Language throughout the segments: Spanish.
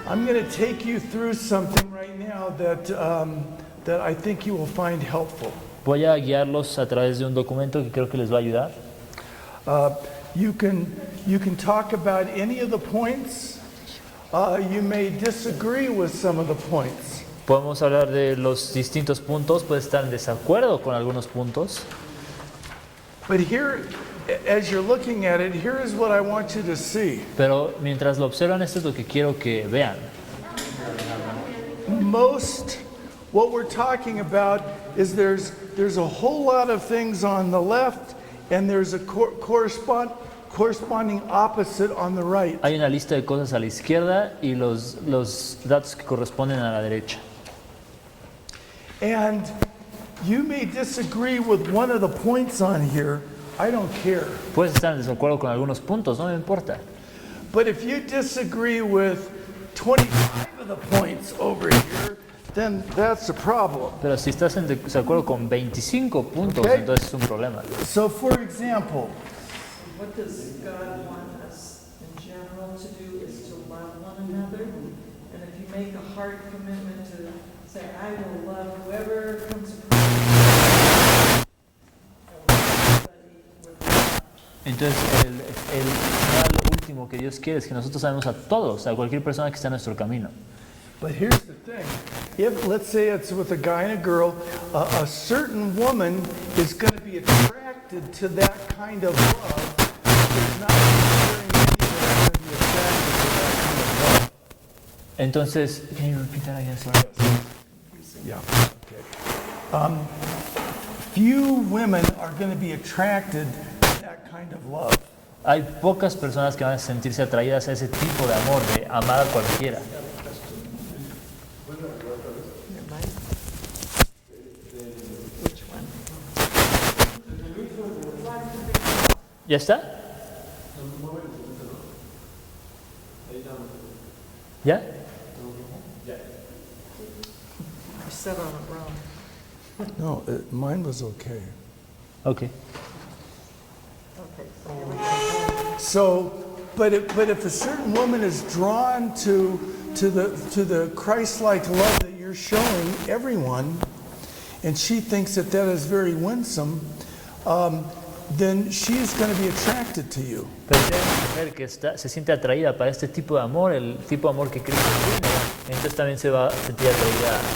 I'm going to take you through something right now that I think you will find helpful. Voy a guiarlos a través de un documento que creo que les va a ayudar. You can talk about any of the points. You may disagree with some of the points. Podemos hablar de los distintos puntos, puede estar en desacuerdo con algunos puntos. But here, as you're looking at it, here is what I want you to see. Pero mientras lo observan, esto es lo que quiero que vean. What we're talking about is there's a whole lot of things on the left, and there's a corresponding opposite on the right. Hay una lista de cosas a la izquierda y los datos que corresponden a la derecha. And you may disagree with one of the points on here. I don't care. Puedes estar en desacuerdo con algunos puntos, no me importa. But if you disagree with 25 of the points over here, then that's a problem. Pero si estás en desacuerdo con 25 puntos, Okay. entonces es un problema. So for example, What does God want us in general to do is to love one another. And if you make a hard commitment to say, I will love whoever comes across, Entonces el final último que Dios quiere es que nosotros amemos a todos, a cualquier persona que está en nuestro camino. but here's the thing. If, let's say it's with a guy and a girl, a certain woman is going to be attracted to that kind of love. There's not very many that are going to be attracted to that kind of love. Entonces, can you repeat that again, sorry? Yeah. Okay. Few women are going to be attracted to that kind of love. Hay pocas personas que van a sentirse atraídas a ese tipo de amor, de amar a cualquiera. which one? ¿Ya está? ¿Ya? You said on it wrong. No, mine was okay. Ok. Okay, so here we go. So, but if a certain woman is drawn to the Christ-like love that you're showing everyone, and she thinks that is very winsome, then she's going to be attracted to you. Pero si hay una mujer que se siente atraída para este tipo de amor, el tipo de amor que Cristo tiene, entonces también se va a sentir atraída a ti.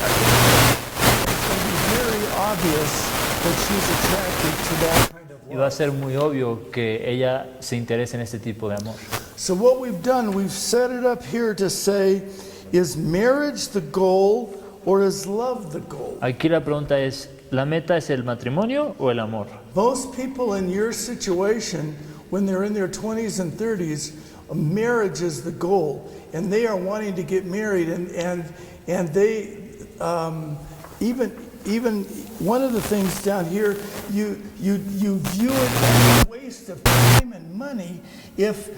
It's going to be very obvious that she's attracted to that kind of Y va a love. ser muy obvio que ella se interese en este tipo de amor. So what we've done, we've set it up here to say, is marriage the goal or is love the goal? Aquí la pregunta es, ¿la meta es el matrimonio o el amor? Most people in your situation, when they're in their 20s and 30s, marriage is the goal, and they are wanting to get married, and they even one of the things down here, you view it as a waste of time and money if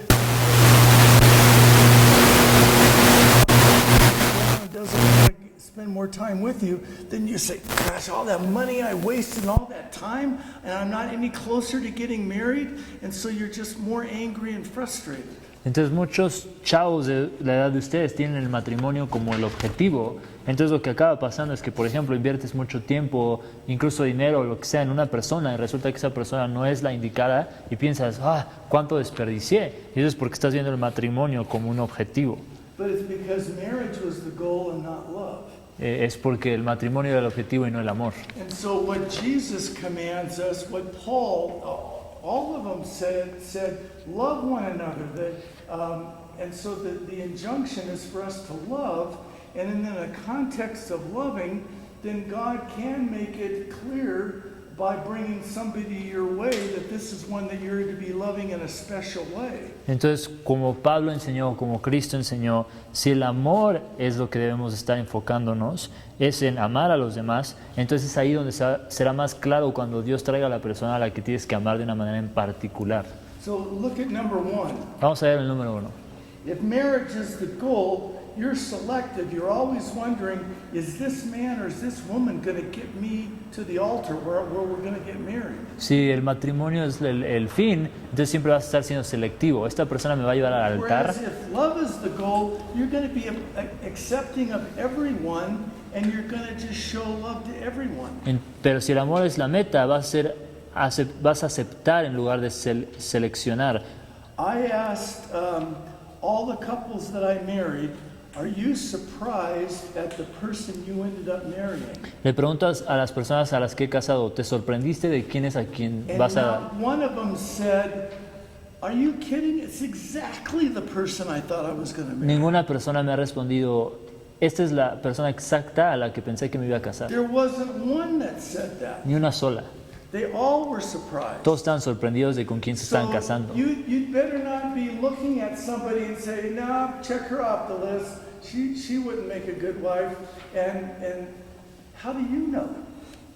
someone doesn't want to spend more time with you. Then you say, gosh, all that money I wasted and all that time, and I'm not any closer to getting married, and so you're just more angry and frustrated. Entonces muchos chavos de la edad de ustedes tienen el matrimonio como el objetivo. Entonces lo que acaba pasando es que, por ejemplo, inviertes mucho tiempo, incluso dinero o lo que sea en una persona y resulta que esa persona no es la indicada y piensas, ¿cuánto desperdicié? Y eso es porque estás viendo el matrimonio como un objetivo. But it's because marriage was the goal and not love. Es porque el matrimonio era el objetivo y no el amor. And so what Jesus commands us, what Paul, all of them said, love one another. And so the injunction is for us to love. And in the context of loving, then God can make it clear by bringing somebody your way that this is one that you're to be loving in a special way. Entonces, como Pablo enseñó, como Cristo enseñó, si el amor es lo que debemos estar enfocándonos, es en amar a los demás, entonces es ahí donde será más claro cuando Dios traiga a la persona a la que tienes que amar de una manera en particular. So look at number 1. Vamos a ver el número 1. If marriage is the goal, you're selective. You're always wondering, is this man or is this woman going to get me to the altar where we're going to get married? Si el matrimonio es el fin, entonces siempre vas a estar siendo selectivo. ¿Esta persona me va a llevar al altar? Whereas if love is the goal, you're going to be accepting of everyone and you're going to just show love to everyone. Pero si el amor es la meta, vas a aceptar en lugar de seleccionar. I asked all the couples that I married, are you surprised at the person you ended up marrying? Le preguntas a las personas a las que he casado, ¿te sorprendiste de quién es a quien And vas a...? not one of them said, are you kidding? It's exactly the person I thought I was going to marry. Ninguna persona me ha respondido, esta es la persona exacta a la que pensé que me iba a casar. There wasn't one that said that. Ni una sola. They all were surprised. Todos están sorprendidos de con quién se están So casando. you'd better not be looking at somebody and say, no, check her off the list. She wouldn't make a good wife. And how do you know?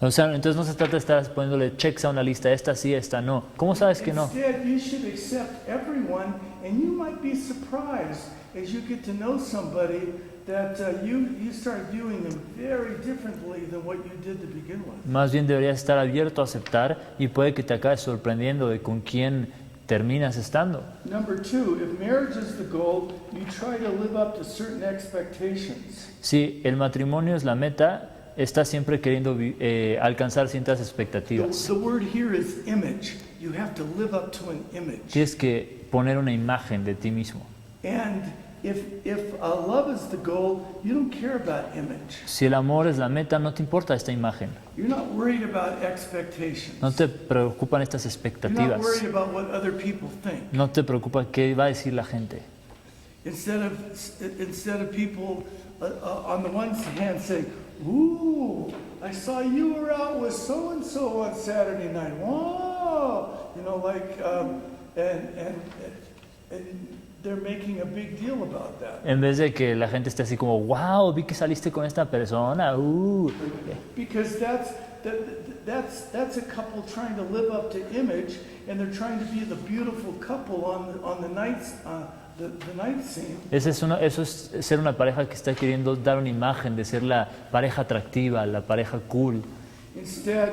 O sea, entonces no se trata de estar poniéndole checks a una lista, esta sí, esta no. ¿Cómo sabes que no? Instead, you should accept everyone, and you might be surprised as you get to know somebody that you start viewing them very differently than what you did to begin with. Más bien deberías estar abierto a aceptar y puede que te acabes sorprendiendo de con quién terminas estando. Number 2, if marriage is the goal, you try to live up to certain expectations. Si el matrimonio es la meta, estás siempre queriendo alcanzar ciertas The expectativas. word here is image. You have to live up to an image. Tienes que poner una imagen de ti mismo. And if love is the goal, you don't care about image. Si el amor es la meta, no te importa esta imagen. You're not worried about expectations. No te preocupan estas You're not expectativas. worried about what other people think. No te preocupa qué va a decir la gente. Instead of people on the one hand saying, "Ooh, I saw you were out with so and so on Saturday night. Wow," and they're making a big deal about that. En vez de que la gente esté así como, wow, vi que saliste con esta persona. Because that's a couple trying to live up to image, and they're trying to be the beautiful couple on the night scene. Eso es ser una pareja que está queriendo dar una imagen de ser la pareja atractiva, la pareja cool. Instead,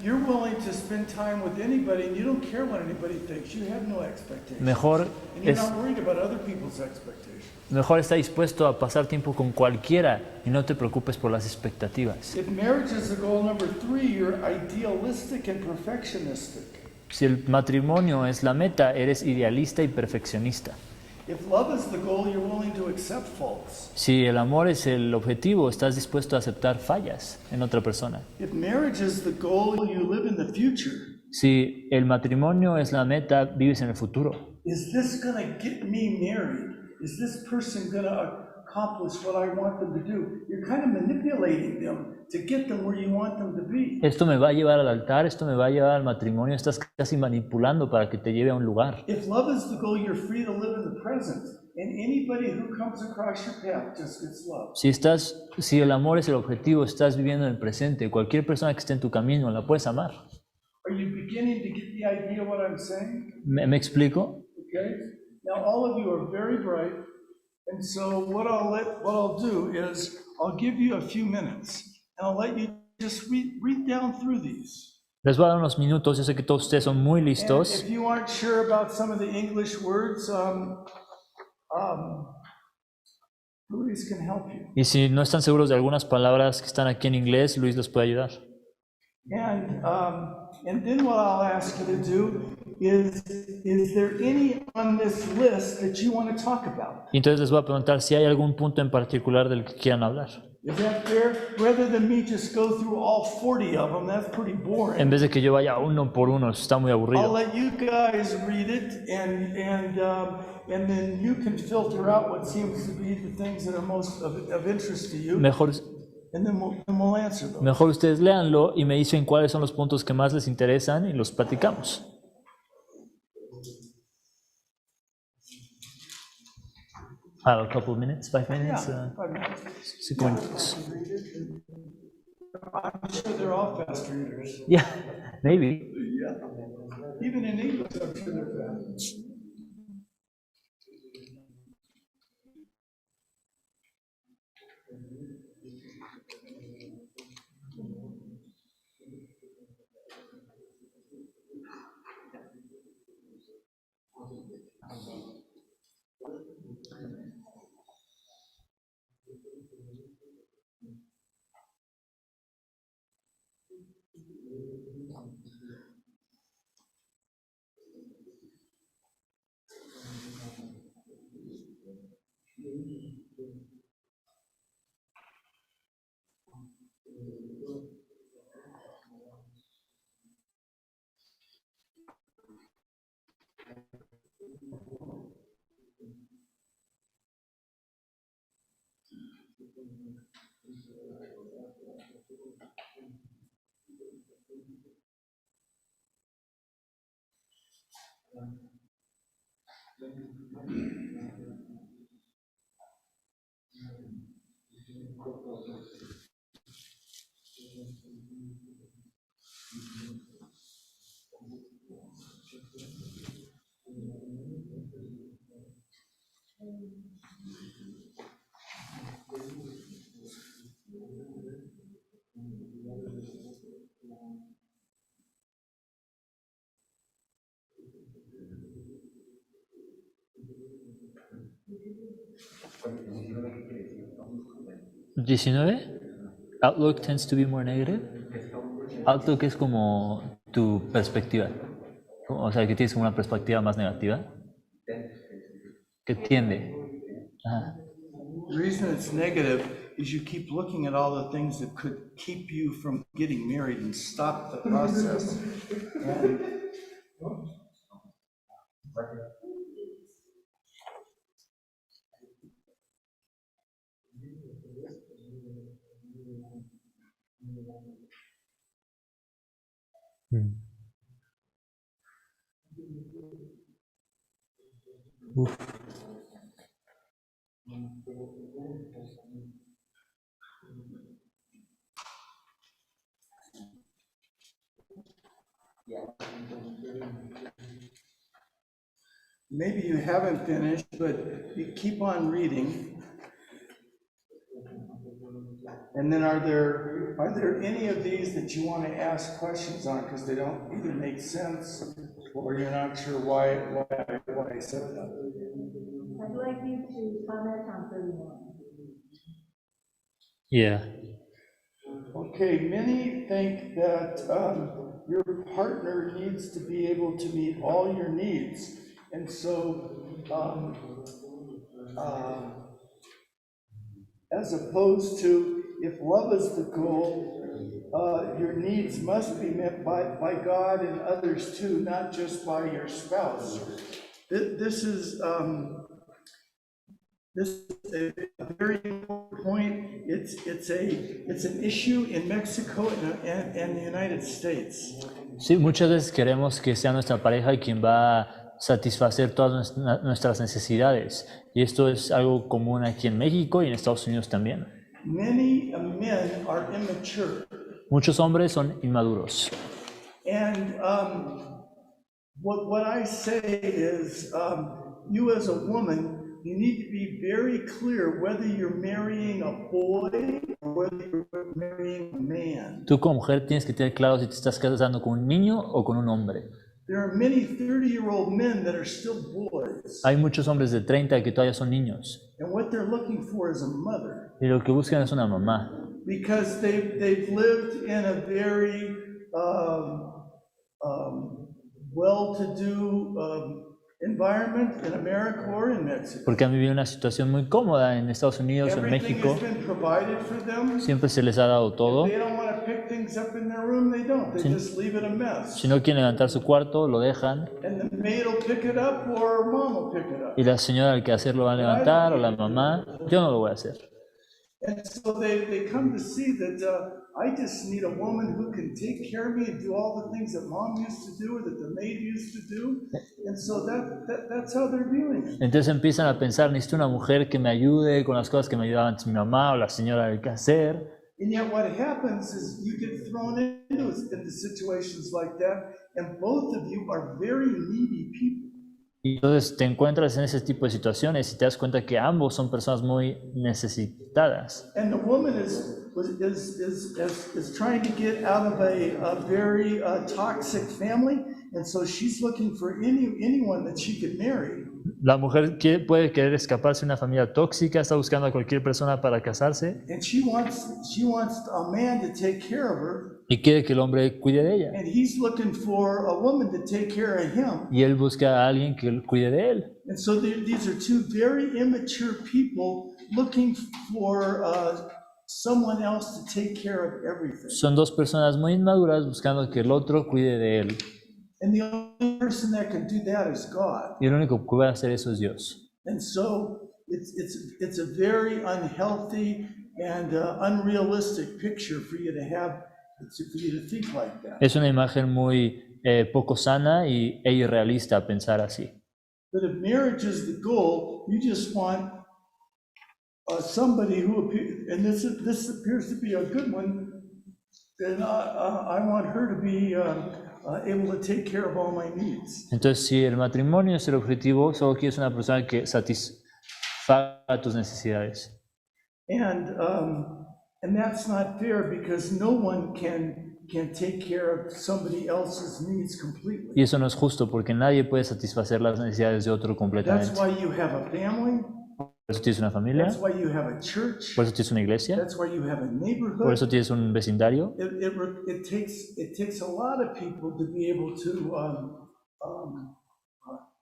you're willing to spend time with anybody, and you don't care what anybody thinks. You have no expectations. Mejor And you're not worried about other people's expectations. está dispuesto a pasar tiempo con cualquiera y no te preocupes por las expectativas. If marriage is the goal, number 3, you're idealistic and perfectionistic. Si el matrimonio es la meta, eres idealista y perfeccionista. If love is the goal, you're willing to accept faults. Si el amor es el objetivo, estás dispuesto a aceptar fallas en otra persona. If marriage is the goal, you live in the future. Si el matrimonio es la meta, vives en el futuro. Is this going to get me married? Is this person going to accomplish what I want them to do? You're kind of manipulating them to get them where you want them to be. Esto me va a llevar al altar, esto me va a llevar al matrimonio, estás casi manipulando para que te lleve a un lugar. If love is the goal, you're free to live in the present. And anybody who comes across your path just gets love. Si el amor es el objetivo, estás viviendo en el presente. Cualquier persona que esté en tu camino la puedes amar. Are you beginning to get the idea of what I'm saying? ¿Me explico? Okay? Now all of you are very bright, and so what I'll do is I'll give you a few minutes, and I'll let you just read down through these. Les voy a dar unos minutos, yo sé que todos ustedes son muy And listos. if you aren't sure about some of the English words, Luis can help you. Y si no están seguros de algunas palabras que están aquí en inglés, Luis los puede ayudar. And then what I'll ask you to do is there any on this list that you want to talk about? Y entonces les voy a preguntar si hay algún punto en particular del que quieran hablar. Is that fair? Rather than me just go through all 40 of them, that's pretty En boring. vez de que yo vaya uno por uno, eso está muy I'll aburrido. let you guys read it, and then you can filter out what seems to be the things that are most of interest to you, Mejor, and then we'll answer them. mejor ustedes léanlo y me dicen cuáles son los puntos que más les interesan y los platicamos. A couple of minutes, 5 minutes, Yeah, 5 minutes. 5 minutos. I'm sure they're all fast readers. Yeah, maybe. Yeah. Even in English, I'm sure they're fast. ¿19? Outlook tends to be more negative. Outlook es como tu perspectiva. O sea, que tienes una perspectiva más negativa. Que tiende. Ajá. The reason it's negative is you keep looking at all the things that could keep you from getting married and stop the process. And Uf. maybe you haven't finished, but you keep on reading. And then are there any of these that you want to ask questions on because they don't either make sense or you're not sure why I said that? I'd like you to comment on 31. Yeah. Okay, many think that your partner needs to be able to meet all your needs. And so, as opposed to if love is the goal, your needs must be met by God and others too, not just by your spouse. This is a very important point. It's an issue in Mexico and the United States. Sí, muchas veces queremos que sea nuestra pareja quien va a satisfacer todas nuestras necesidades. Y esto es algo común aquí en México y en Estados Unidos también. Many men are immature. Muchos hombres son inmaduros. And what I say is, you as a woman, you need to be very clear whether you're marrying a boy or whether you're marrying a man. Tú como mujer tienes que tener claro si te estás casando con un niño o con un hombre. There are many 30-year-old men that are still boys. Hay muchos hombres de 30 que todavía son niños. And what they're looking for is a mother. Y lo que buscan es una mamá. Because they've lived in a very well-to-do environment in America or in Mexico. Porque han vivido una situación muy cómoda en Estados Unidos o en Everything México. has been provided for them. Siempre se les ha dado todo. If they don't want to pick things up in their room, they don't. They just leave it a mess. Si no quieren levantar su cuarto, lo dejan. And the maid will pick it up or mom will pick it up. Y la señora al que hacer lo va a levantar o la mamá. Yo no lo voy a hacer. And so they come to see that I just need a woman who can take care of me and do all the things that mom used to do or that the maid used to do. And so that's how they're viewing it. Entonces empiezan a pensar, necesito una mujer que me ayude con las cosas que me ayudaba antes mi mamá o la señora del que hacer. And yet what happens is you get thrown into situations like that, and both of you are very needy people. Y entonces te encuentras en ese tipo de situaciones y te das cuenta que ambos son personas muy necesitadas. And the woman is trying to get out of a very toxic family, and so she's looking for anyone that she could marry. La mujer puede querer escaparse de una familia tóxica, está buscando a cualquier persona para casarse And she wants a man to take care of her, y quiere que el hombre cuide de ella. and he's looking for a woman to take care of him. Y él busca a alguien que cuide de él. And so these are two very immature people looking for someone else to take care of everything. Son dos personas muy inmaduras buscando que el otro cuide de él. And the only person that can do that is God. Y el único que puede hacer eso es Dios. And so it's a very unhealthy and unrealistic picture for you to have, for you to think like that. Es una imagen muy poco sana e irrealista pensar así. But if marriage is the goal, you just want somebody who and this appears to be a good one, then I want her to be able to take care of all my needs. Entonces, si el matrimonio es el objetivo, solo quieres una persona que satisfaga tus necesidades. And that's not fair because no one can take care of somebody else's needs completely. Y eso no es justo porque nadie puede satisfacer las necesidades de otro completamente. That's why you have a family. Por eso tienes una familia, That's why you have a church. por eso tienes una iglesia, That's why you have a por neighborhood. eso tienes un vecindario. It takes a lot of people to be able to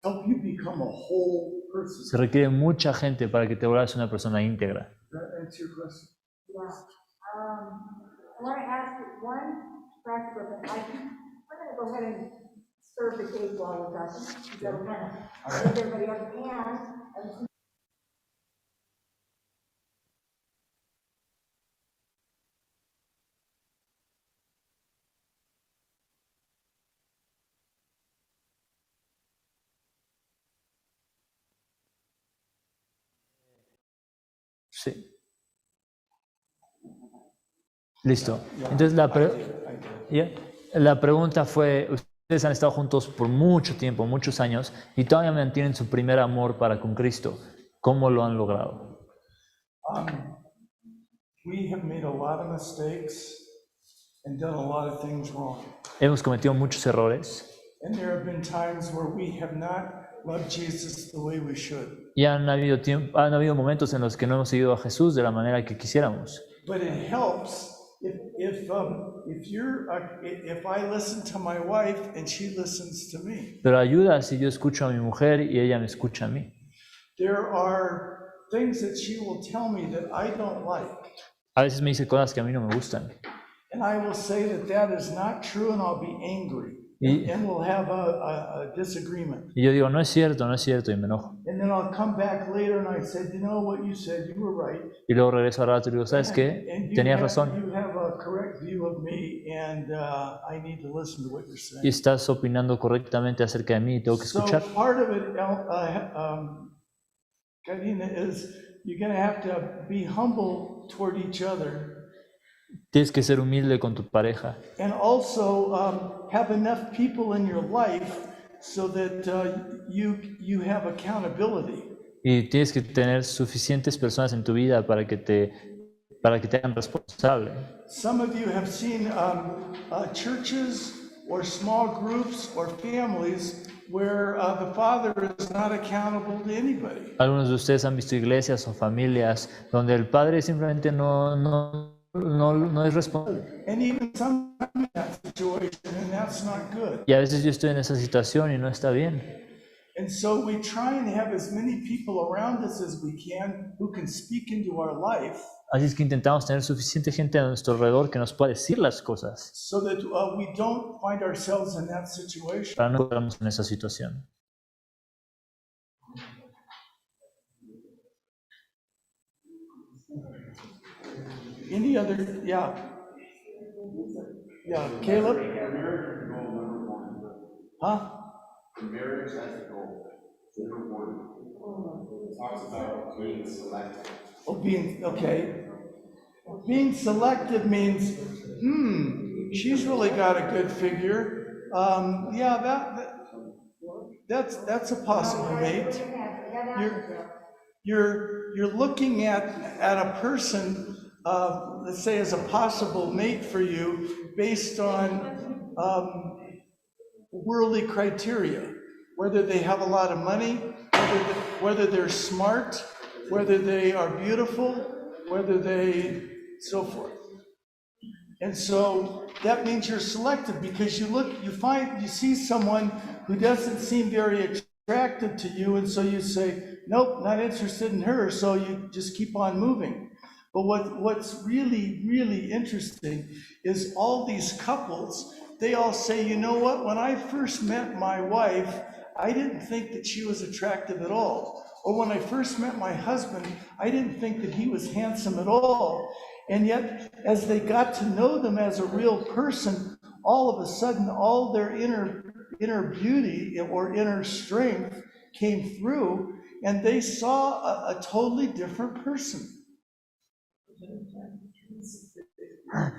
help you become a whole person. Se requiere mucha gente para que te vuelvas una persona íntegra. Does that answer your question? Yeah. I want to ask you one practical thing. We're going to go ahead and serve the cake while we're talking. So we're kind of give everybody else and Sí. Listo. Entonces la pregunta fue, ustedes han estado juntos por mucho tiempo, muchos años, y todavía mantienen su primer amor para con Cristo. ¿Cómo lo han logrado? We have made a lot of mistakes and done a lot of things wrong. Hemos cometido muchos errores And there have been times where we have not loved Jesus the way we should. y han habido momentos en los que no hemos seguido a Jesús de la manera que quisiéramos. But it helps if I listen to my wife and she listens to me. Pero ayuda si yo escucho a mi mujer y ella me escucha a mí. There are things that she will tell me that I don't like. A veces me dice cosas que a mí no me gustan. And I will say that is not true and I'll be angry. And we'll have a disagreement. Y yo digo, no es cierto, y me enojo. And then I'll come back later and I said, you know what you said, you were right. Y luego regreso al rato y digo, ¿sabes qué? Tenías razón. You have a correct view of me and I need to listen to what you're saying. Y estás opinando correctamente acerca de mí y tengo que escuchar. So part of it, Karina, is you're going to have to be humble toward each other. Tienes que ser humilde con tu pareja. And also have enough people in your life so that you have accountability. Y tienes que tener suficientes personas en tu vida para que te hagan responsable. Some of you have seen churches or small groups or families where the father is not accountable to anybody. Algunos de ustedes han visto iglesias o familias donde el padre simplemente no es responsable. And even some in that situation, and that's not good. Y a veces yo estoy en esa situación y no está bien. And so we try and have as many people around us as we can who can speak into our life. Así es que intentamos tener suficiente gente a nuestro alrededor que nos pueda decir las cosas So that we don't find ourselves in that situation. para no estarnos en esa situación. Any other, yeah, Caleb? Huh? Marriage as a goal. Number one. It talks about being selective. Oh, being selective means, she's really got a good figure. That's a possible mate. You're looking at a person, let's say, as a possible mate for you based on worldly criteria, whether they have a lot of money, whether they're smart, whether they are beautiful, whether they so forth. And so that means you're selective because you see someone who doesn't seem very attractive to you, and so you say, nope, not interested in her, so you just keep on moving. But what's really, really interesting is all these couples, they all say, you know what, when I first met my wife, I didn't think that she was attractive at all. Or when I first met my husband, I didn't think that he was handsome at all. And yet, as they got to know them as a real person, all of a sudden, all their inner beauty or inner strength came through, and they saw a totally different person.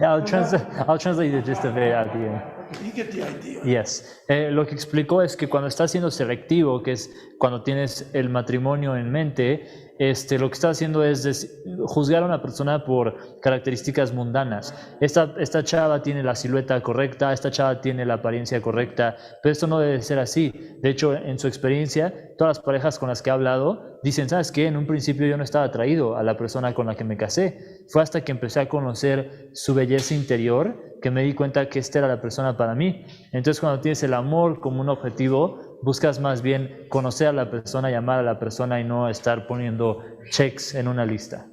Yeah, I'll translate the gist of it at the end. You get the idea. Yes. Lo que explicó es que cuando estás siendo selectivo, que es cuando tienes el matrimonio en mente, lo que estás haciendo es juzgar a una persona por características mundanas. Esta chava tiene la silueta correcta, esta chava tiene la apariencia correcta, pero esto no debe ser así. De hecho, en su experiencia, todas las parejas con las que ha hablado dicen, ¿sabes qué? En un principio yo no estaba atraído a la persona con la que me casé. Fue hasta que empecé a conocer su belleza interior que me di cuenta que esta era la persona para mí. Entonces, cuando tienes el amor como un objetivo, buscas más bien conocer a la persona, llamar a la persona y no estar poniendo checks en una lista.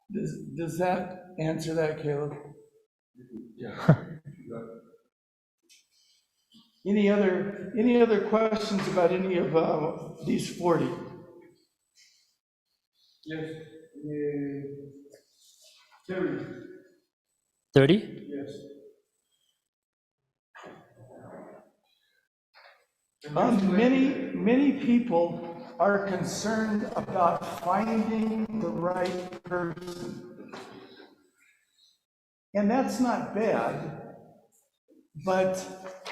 Does that answer that, Caleb? Any other questions about any of these 40? Yes. 30. 30? Yes. Many people are concerned about finding the right person. And that's not bad, but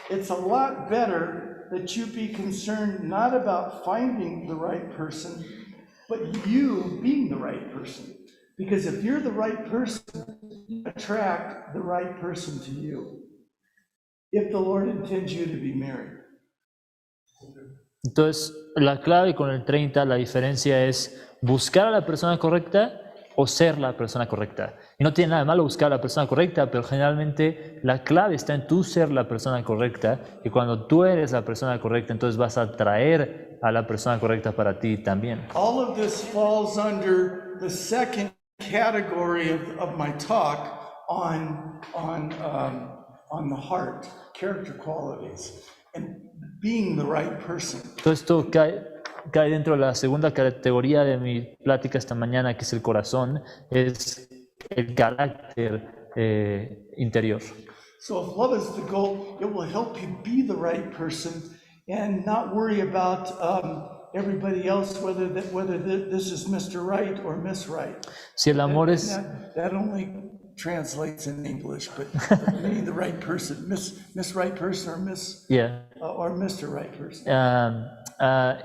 it's a lot better that you be concerned not about finding the right person, but you being the right person. Because if you're the right person, you attract the right person to you. If the Lord intends you to be married. Entonces, la clave con el 30, la diferencia es buscar a la persona correcta o ser la persona correcta. Y no tiene nada de malo buscar a la persona correcta, pero generalmente la clave está en tú ser la persona correcta, y cuando tú eres la persona correcta, entonces vas a atraer a la persona correcta para ti también. All of this falls under the second category of my talk on the heart, character qualities, and being the right person. Todo esto cae dentro de la segunda categoría de mi plática esta mañana, que es el corazón, es el carácter interior. So if love is the goal, it will help you be the right person and not worry about everybody else, whether this is Mr. Right or Miss Right. Si el amor es... That only translates in English, but being the right person, Miss Right person or Miss... Yeah. Or Mr. Right person.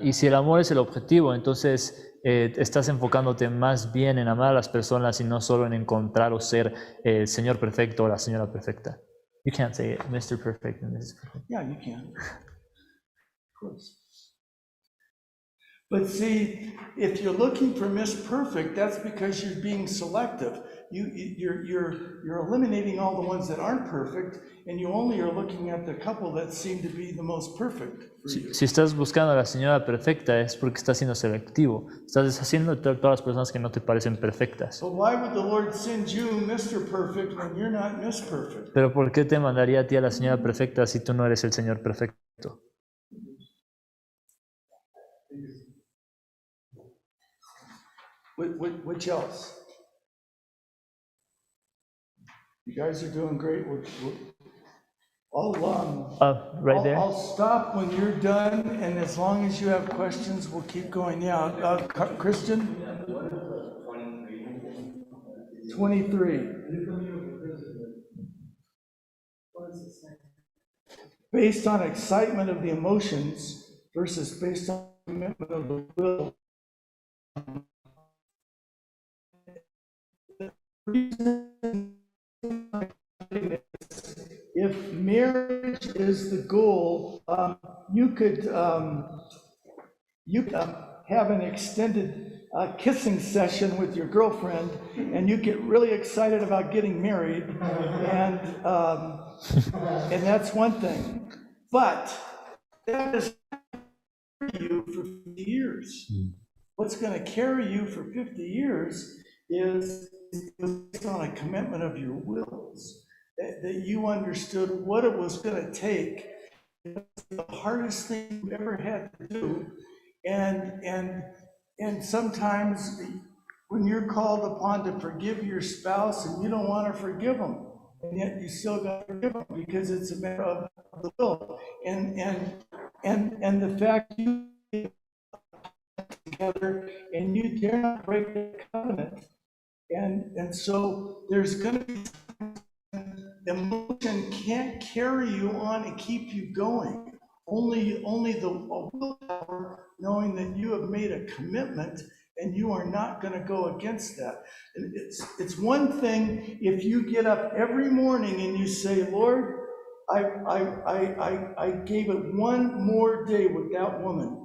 Y si el amor es el objetivo, entonces estás enfocándote más bien en amar a las personas y no solo en encontrar o ser el señor perfecto o la señora perfecta. You can't say it, Mr. Perfect and Mrs. Perfect. Yeah, you can. Of course. But see, if you're looking for Miss Perfect, that's because you're being selective. You're eliminating all the ones that aren't perfect, and you only are looking at the couple that seem to be the most perfect for you. Si estás buscando a la señora perfecta es porque estás siendo selectivo. Estás deshaciendo de todas las personas que no te parecen perfectas. But why would the Lord send you Mr. Perfect when you're not Miss Perfect? Pero ¿por qué te mandaría a ti a la señora perfecta si tú no eres el señor perfecto? Which else? You guys are doing great. Right there. I'll stop when you're done, and as long as you have questions, we'll keep going. Yeah, Christian? 23. based on excitement of the emotions versus based on commitment of the will. If marriage is the goal, you could have an extended kissing session with your girlfriend, and you get really excited about getting married, and that's one thing. But that is you for 50 years. What's going to carry you for 50 years is based on a commitment of your wills, that you understood what it was going to take. The hardest thing you ever had to do, and sometimes when you're called upon to forgive your spouse and you don't want to forgive them, and yet you still got to forgive them because it's a matter of the will, and the fact you get together and you dare not break the covenant, and so there's going to be emotion can't carry you on and keep you going. Only the willpower, knowing that you have made a commitment and you are not going to go against that. And it's one thing if you get up every morning and you say, Lord, I gave it one more day with that woman.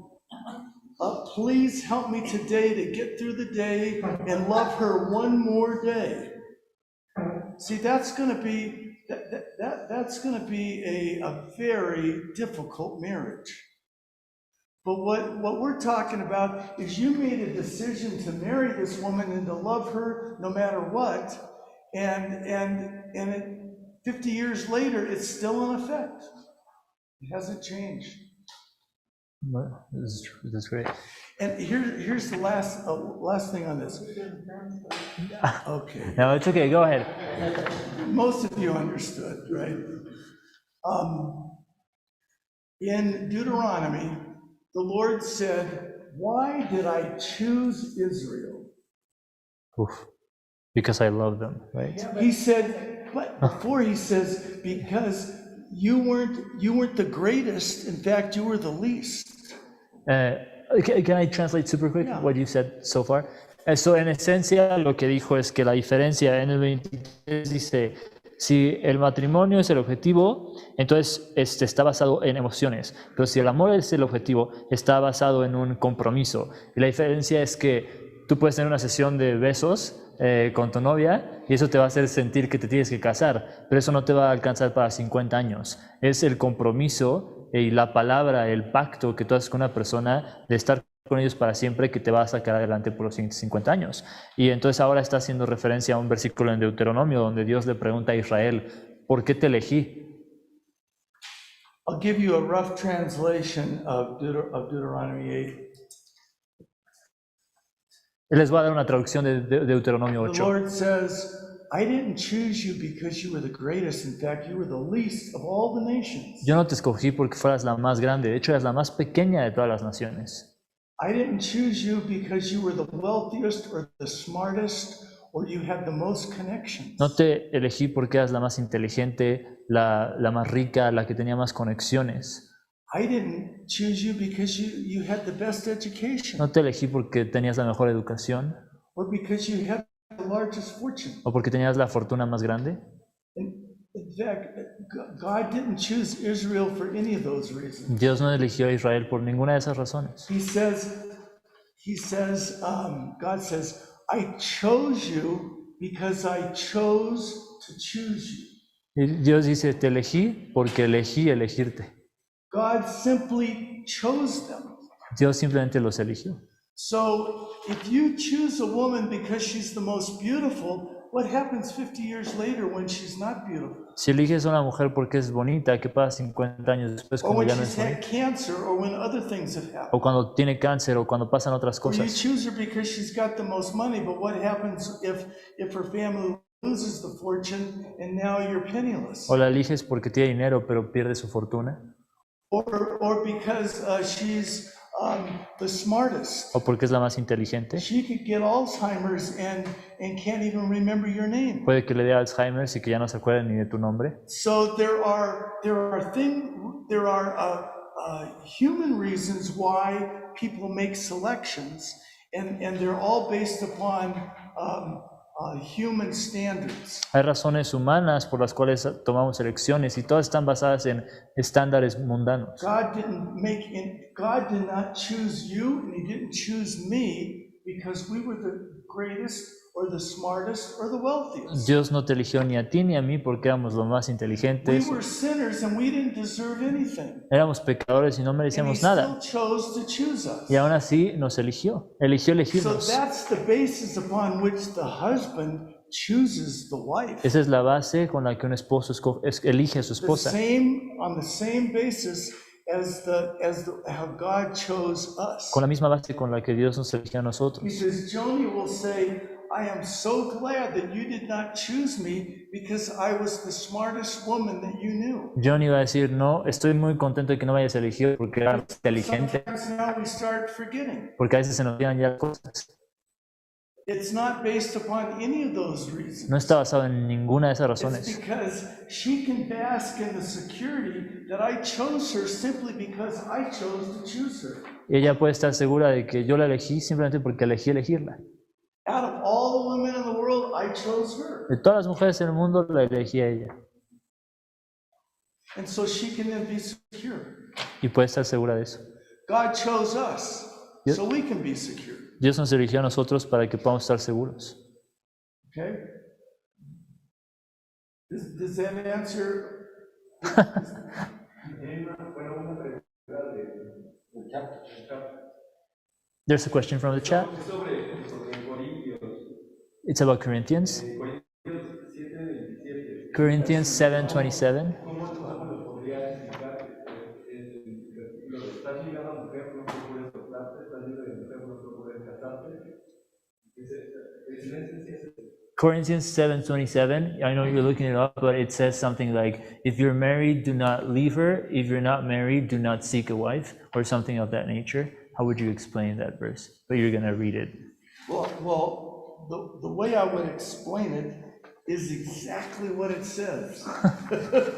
Please help me today to get through the day and love her one more day. See, that's going to be that's going to be a very difficult marriage. But what we're talking about is you made a decision to marry this woman and to love her no matter what, and 50 years later, it's still in effect. It hasn't changed. Well, that's great. And here's the last thing on this. Okay. No, it's okay. Go ahead. Most of you understood, right? In Deuteronomy, the Lord said, "Why did I choose Israel?" Oof. Because I love them, right? He said, but before he says, because you weren't the greatest. In fact, you were the least. Can I translate super quick what you said so far? So en esencia lo que dijo es que la diferencia en el 23 dice, si el matrimonio es el objetivo, entonces está basado en emociones, pero si el amor es el objetivo, está basado en un compromiso. Y la diferencia es que tú puedes tener una sesión de besos con tu novia y eso te va a hacer sentir que te tienes que casar, pero eso no te va a alcanzar para 50 años. Es el compromiso y la palabra, el pacto que tú haces con una persona de estar con ellos para siempre que te va a sacar adelante por los siguientes 50 años. Y entonces ahora está haciendo referencia a un versículo en Deuteronomio donde Dios le pregunta a Israel, ¿por qué te elegí? I'll give you a rough translation of Deuteronomy 8. Les voy a dar una traducción de Deuteronomio The 8. Lord says, I didn't choose you because you were the greatest. In fact, you were the least of all the nations. Yo no te escogí porque fueras la más grande, de hecho eres la más pequeña de todas las naciones. I didn't choose you because you were the wealthiest or the smartest or you had the most connections. No te elegí porque eras la más inteligente, la más rica, la que tenía más conexiones. I didn't choose you because you had the best education No te elegí porque tenías la mejor educación or because you had the largest fortune. o porque tenías la fortuna más grande. In fact, God didn't choose Israel for any of those reasons. Dios no eligió a Israel por ninguna de esas razones. God says, I chose you because I chose to choose you. Y Dios dice, te elegí porque elegí elegirte. God simply chose them. Dios simplemente los eligió. So if you choose a woman because she's the most beautiful, what happens 50 years later when she's not beautiful? Si eliges a una mujer porque es bonita, ¿qué pasa 50 años después Or cuando when ya no she's es had bonita? cancer, or when other things have happened? O cuando tiene cáncer o cuando pasan otras Or you cosas. choose her because she's got the most money, but what happens if her family loses the fortune and now you're penniless? O la eliges porque tiene dinero pero pierde su fortuna. Or because she's the smartest. o porque es la más inteligente. She could get Alzheimer's and can't even remember your name. Puede que le dé Alzheimer y que ya no se acuerde ni de tu nombre. So there are human reasons why people make selections, and they're all based upon human standards. Hay razones humanas por las cuales tomamos elecciones y todas están basadas en estándares mundanos. God did not choose you, and He didn't choose me because we were the greatest or the smartest or the wealthiest. Dios no te eligió ni a ti ni a mí porque éramos los más We inteligentes. were sinners and we didn't deserve anything. Éramos pecadores y no And He merecíamos still nada. chose to choose us. Y aún así nos eligió. Eligió So elegirnos. that's the basis upon which the husband chooses the wife. Esa es la base con la que un esposo elige a su esposa. On the same basis as how God chose us. Con la misma base con la que Dios nos eligió a nosotros. Because Joni will say, I am so glad that you did not choose me because I was the smartest woman that you knew. Johnny va a decir, no, estoy muy contento de que no me hayas elegido porque era más inteligente. Sometimes now we start forgetting. Porque a veces se nos olvidan ya cosas. It's not based upon any of those reasons. No está basado en ninguna de esas It's razones. because she can bask in the security that I chose her simply because I chose to choose her. Y ella puede estar segura de que yo la elegí simplemente porque elegí elegirla. Out of all the women in the world, I chose her. De todas las mujeres en el mundo, la elegí a ella. And so she can then be secure. Y puede estar segura de eso. God chose us Yep. so we can be secure. Dios nos eligió a nosotros para que podamos estar seguros. Okay? Does that answer? There's a question from the chat. It's about Corinthians. Corinthians 7:27. Corinthians 7:27. I know you're looking it up, but it says something like, if you're married, do not leave her. If you're not married, do not seek a wife, or something of that nature. How would you explain that verse? But you're going to read it. Well, the way I would explain it is exactly what it says.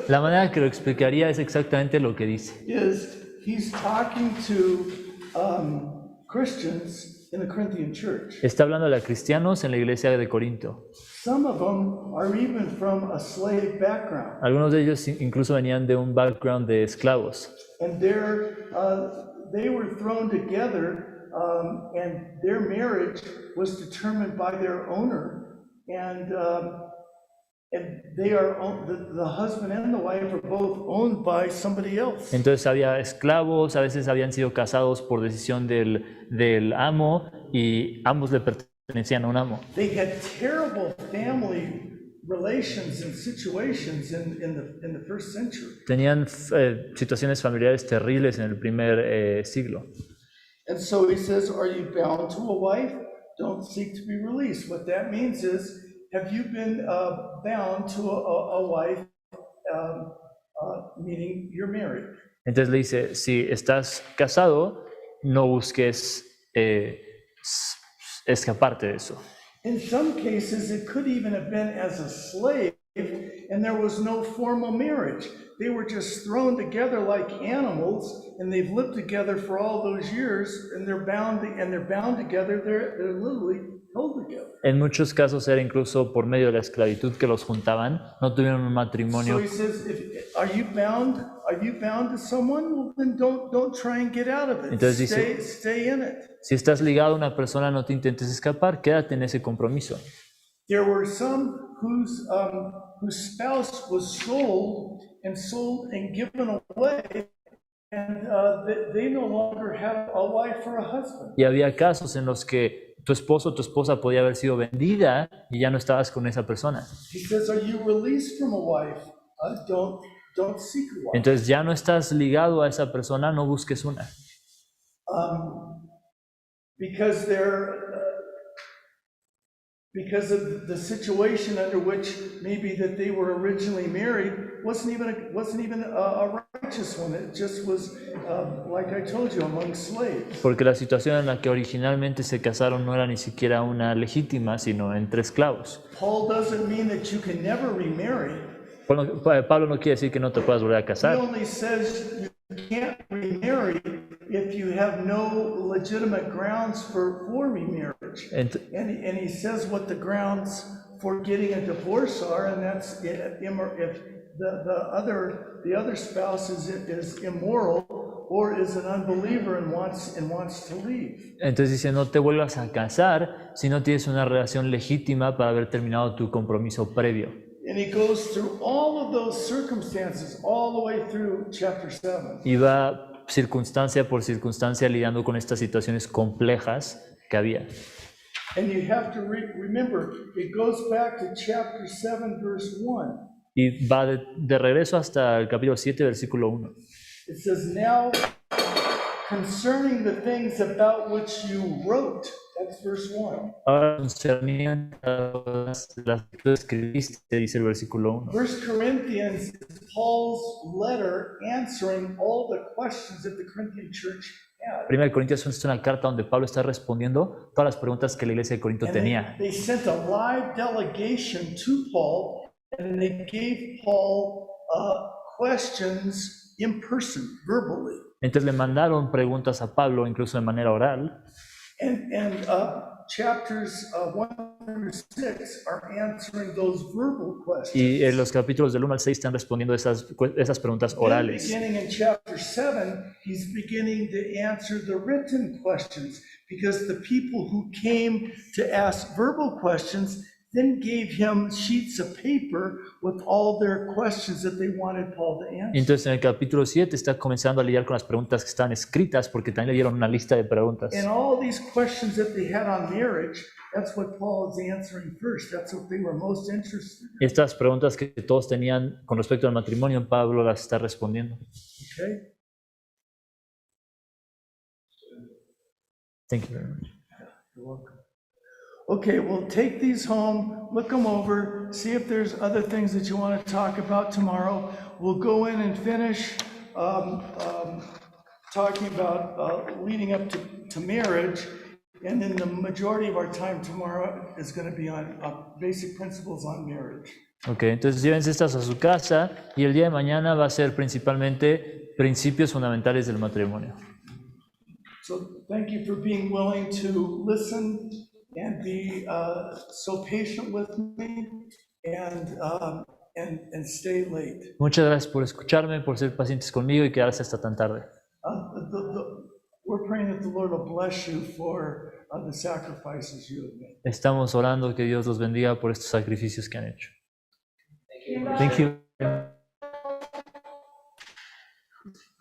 La manera que lo explicaría es exactamente lo que dice. He's talking to Christians in the Corinthian church. Está hablando a cristianos en la iglesia de Corinto. Some of them are even from a slave background. Algunos de ellos incluso venían de un background de esclavos. And they were thrown together, and their marriage was determined by their owner. And they are the husband and the wife are both owned by somebody else. Entonces había esclavos, a veces habían sido casados por decisión del amo y ambos le pertenecían a un amo. They had terrible family relations and situations in the first century. Tenían situaciones familiares terribles en el primer siglo. And so he says, are you bound to a wife? Don't seek to be released. What that means is, have you been bound to a wife, meaning you're married? Entonces le dice, si estás casado, no busques escaparte de eso. In some cases, it could even have been as a slave, and there was no formal marriage. They were just thrown together like animals, and they've lived together for all those years, and they're bound together. They're literally held together. En muchos casos era incluso por medio de la esclavitud que los juntaban, no tuvieron un matrimonio. So he says, are you bound to someone? Well, then don't try and get out of it. Entonces dice, Stay in it. Si estás ligado a una persona, no te intentes escapar, quédate en ese compromiso. There were some whose spouse was sold and given away, and they no longer have a wife or a husband. Y había casos en los que tu esposo o tu esposa podía haber sido vendida y ya no estabas con esa persona. He says, are you released from a wife? Don't seek a wife. Entonces ya no estás ligado a esa persona, no busques una. Because because of the situation under which maybe that they were originally married wasn't even a righteous one. It just was, like I told you, among slaves. Porque la situación en la que originalmente se casaron no era ni siquiera una legítima, sino entre esclavos. Paul doesn't mean that you can never remarry. Pablo no quiere decir que no te puedas volver a He casar. only says you can't remarry if you have no legitimate grounds for remarriage. Ent- And he says what the grounds for getting a divorce are, and that's if the other spouse is immoral or is an unbeliever and wants to leave. Entonces dice, no te vuelvas a casar si no tienes una relación legítima para haber terminado tu compromiso previo. And he goes through all of those circumstances all the way through chapter 7. Y va circunstancia por circunstancia lidiando con estas situaciones complejas que había. And you have to remember, it goes back to chapter 7, verse 1. Y va de regreso hasta el capítulo 7, versículo 1. It says, now concerning the things about which you wrote. That's verse 1. Ahora concerniente a las que tú escribiste, dice el versículo 1. 1 Corinthians is Paul's letter answering all the questions that the Corinthian church had. Primera de Corintios es una carta donde Pablo está respondiendo todas las preguntas que la iglesia de Corinto And tenía. they sent a live delegation to Paul, and they gave Paul questions in person, verbally. Entonces le mandaron preguntas a Pablo, incluso de manera oral. And chapters 1 through 6 are answering those verbal questions. Y en los capítulos del 1 al 6 están respondiendo esas preguntas Then orales. beginning in chapter 7, he's beginning to answer the written questions, because the people who came to ask verbal questions then gave him sheets of paper with all their questions that they wanted Paul to answer. Entonces en el capítulo 7 está comenzando a lidiar con las preguntas que están escritas porque también le dieron una lista de preguntas. And all these questions that they had on marriage, that's what Paul is answering first. That's what they were most interested in. Estas preguntas que todos tenían con respecto al matrimonio, Pablo las está respondiendo. Okay? Thank you very much. You're welcome. Okay, well, take these home, look them over, see if there's other things that you want to talk about tomorrow. We'll go in and finish talking about leading up to marriage, and then the majority of our time tomorrow is going to be on basic principles on marriage. Ok, entonces llévense estas a su casa y el día de mañana va a ser principalmente principios fundamentales del matrimonio. So thank you for being willing to listen and be so patient with me and stay late. Muchas gracias por escucharme, por ser pacientes conmigo y quedarse hasta tan tarde. We're praying that the Lord will bless you for the sacrifices you have made. Estamos orando que Dios los bendiga por estos sacrificios que han hecho. Thank you.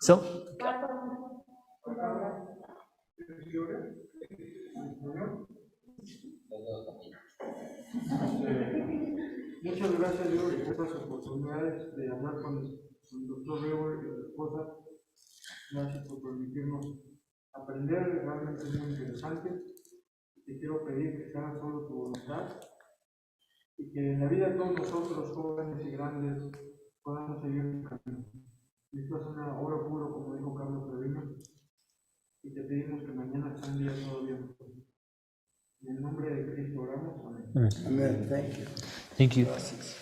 So, Muchas gracias, Dios, por estas oportunidades de hablar con el doctor Weber y su esposa. Gracias por permitirnos aprender, realmente es muy interesante. Te quiero pedir que se haga solo tu voluntad y que en la vida de todos nosotros, jóvenes y grandes, podamos seguir tu camino. Esto es una obra pura, como dijo Carlos Treviño, y te pedimos que mañana sea un día todavía mejor. En el nombre de Cristo oramos. Amén. Amen. Thank you. thank you. Gracias.